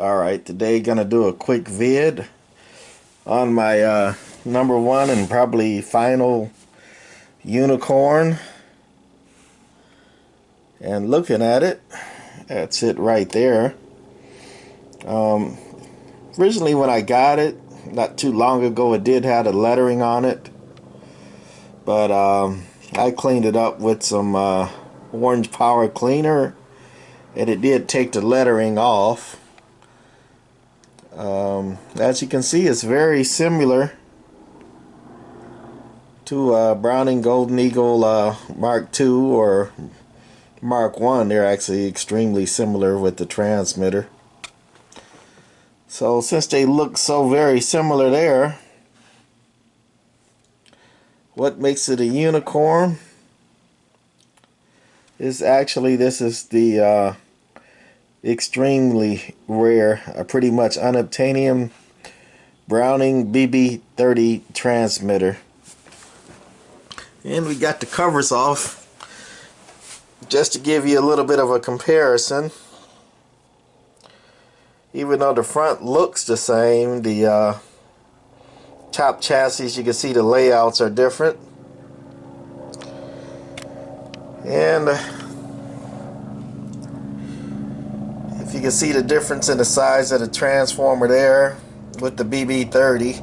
Alright, today gonna do a quick vid on my number one and probably final unicorn. And looking at it, that's it right there. Originally when I got it, not too long ago, it did have the lettering on it. But I cleaned it up with some orange power cleaner, and it did take the lettering off. As you can see, it's very similar to Browning Golden Eagle Mark II or Mark I. They're actually extremely similar with the transmitter. So since they look so very similar there, what makes it a unicorn is actually this is the extremely rare, pretty much unobtainium Browning BB-30 transmitter. And we got the covers off just to give you a little bit of a comparison. Even though the front looks the same, the top chassis, you can see the layouts are different. And if you can see the difference in the size of the transformer there with the BB-30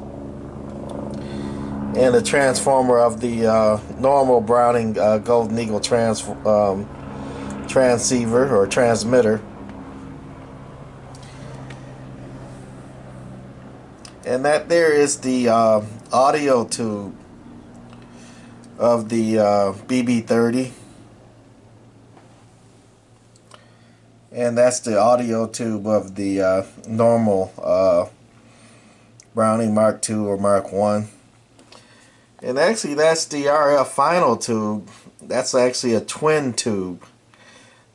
and the transformer of the normal Browning Golden Eagle transceiver or transmitter. And that there is the audio tube of the BB-30. And that's the audio tube of the normal Browning Mark II or Mark I. And actually that's the RF final tube. That's actually a twin tube.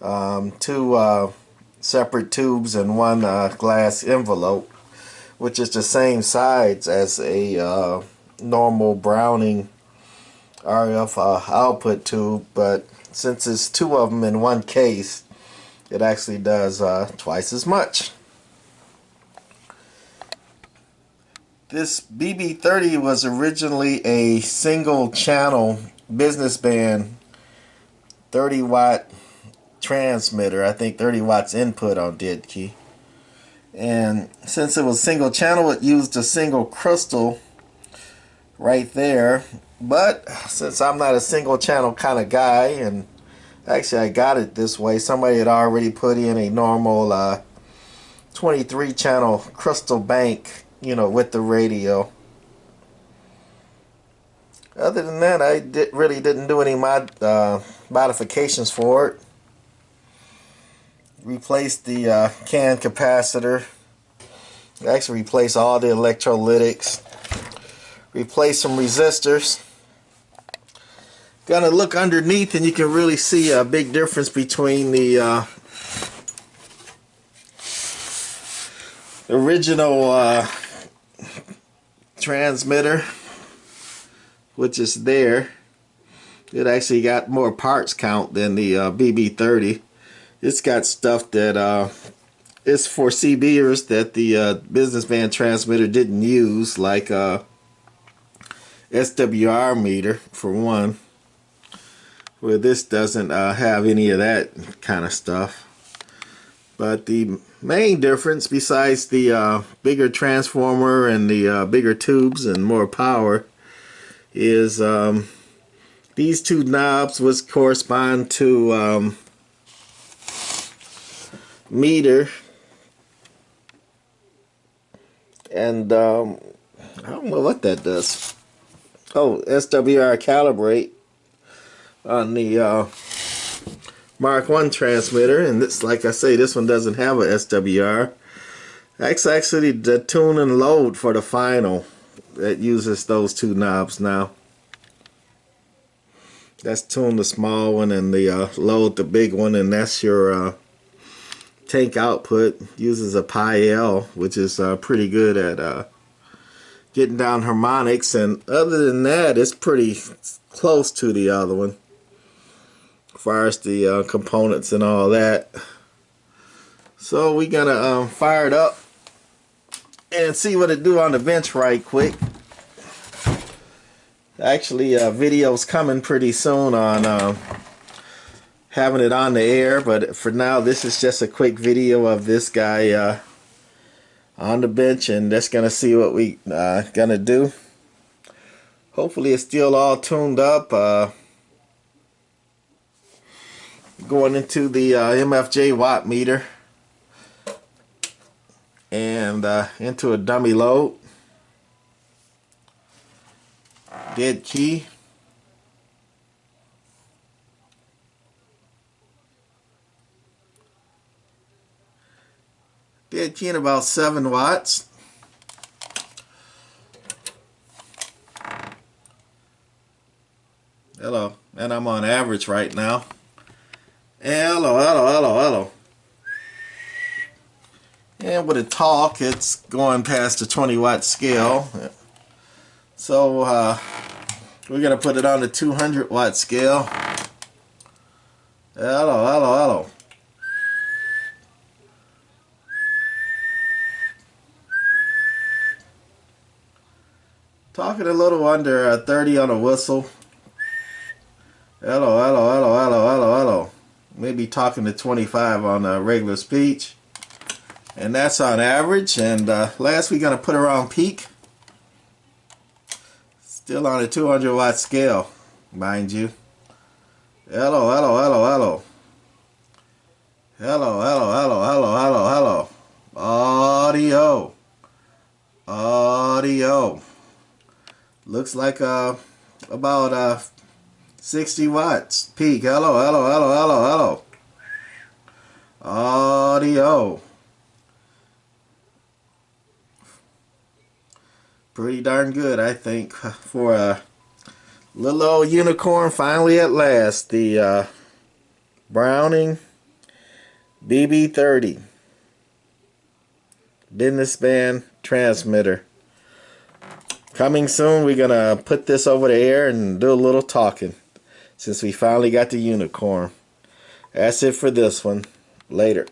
Two separate tubes and one glass envelope, which is the same size as a normal Browning RF output tube, but since it's two of them in one case, it actually does twice as much. This BB-30 was originally a single channel business band 30-watt transmitter. I think 30 watts input on deadkey. And since it was single channel, it used a single crystal right there. But since I'm not a single channel kind of guy, and actually I got it this way, somebody had already put in a normal 23 channel crystal bank, you know, with the radio. Other than that, I really didn't do any modifications for it. Replaced the can capacitor. Actually replaced all the electrolytics. Replaced some resistors. Gonna look underneath and you can really see a big difference between the original transmitter, which is there. It actually got more parts count than the BB-30. It's got stuff that is for CBers that the business band transmitter didn't use, like SWR meter for one, where this doesn't have any of that kind of stuff. But the main difference, besides the bigger transformer and the bigger tubes and more power, is these two knobs, which correspond to meter and I don't know what that does. Oh, SWR calibrate on the Mark I transmitter, and this, like I say, this one doesn't have a SWR. That's actually the tune and load for the final that uses those two knobs now. That's tune the small one and the load the big one, and that's your tank output. Uses a pi L, which is pretty good at getting down harmonics, and other than that, it's pretty close to the other one as far as the components and all that. So we're gonna fire it up and see what it do on the bench right quick. Actually, video's coming pretty soon on having it on the air, but for now this is just a quick video of this guy on the bench, and that's gonna see what we gonna do. Hopefully it's still all tuned up. Going into the MFJ watt meter and into a dummy load. Dead key. Dead key in about 7 watts. Hello, and I'm on average right now. Hello, hello, hello, hello. And with a talk, it's going past the 20 watt scale. So we're gonna put it on the 200 watt scale. Hello, hello, hello. Talking a little under 30 on a whistle. Hello, hello, hello, hello, hello, hello. Maybe talking to 25 on a regular speech. And that's on average. And last we're going to put her on peak. Still on a 200 watt scale, mind you. Hello, hello, hello, hello. Hello, hello, hello, hello, hello, hello. Audio. Audio. Looks like about 60 watts peak. Hello, hello, hello, hello, hello. Audio. Pretty darn good, I think, for a little old unicorn finally at last. The Browning BB-30 business band transmitter. Coming soon. We're gonna put this over the air and do a little talking since we finally got the unicorn. That's it for this one. Later.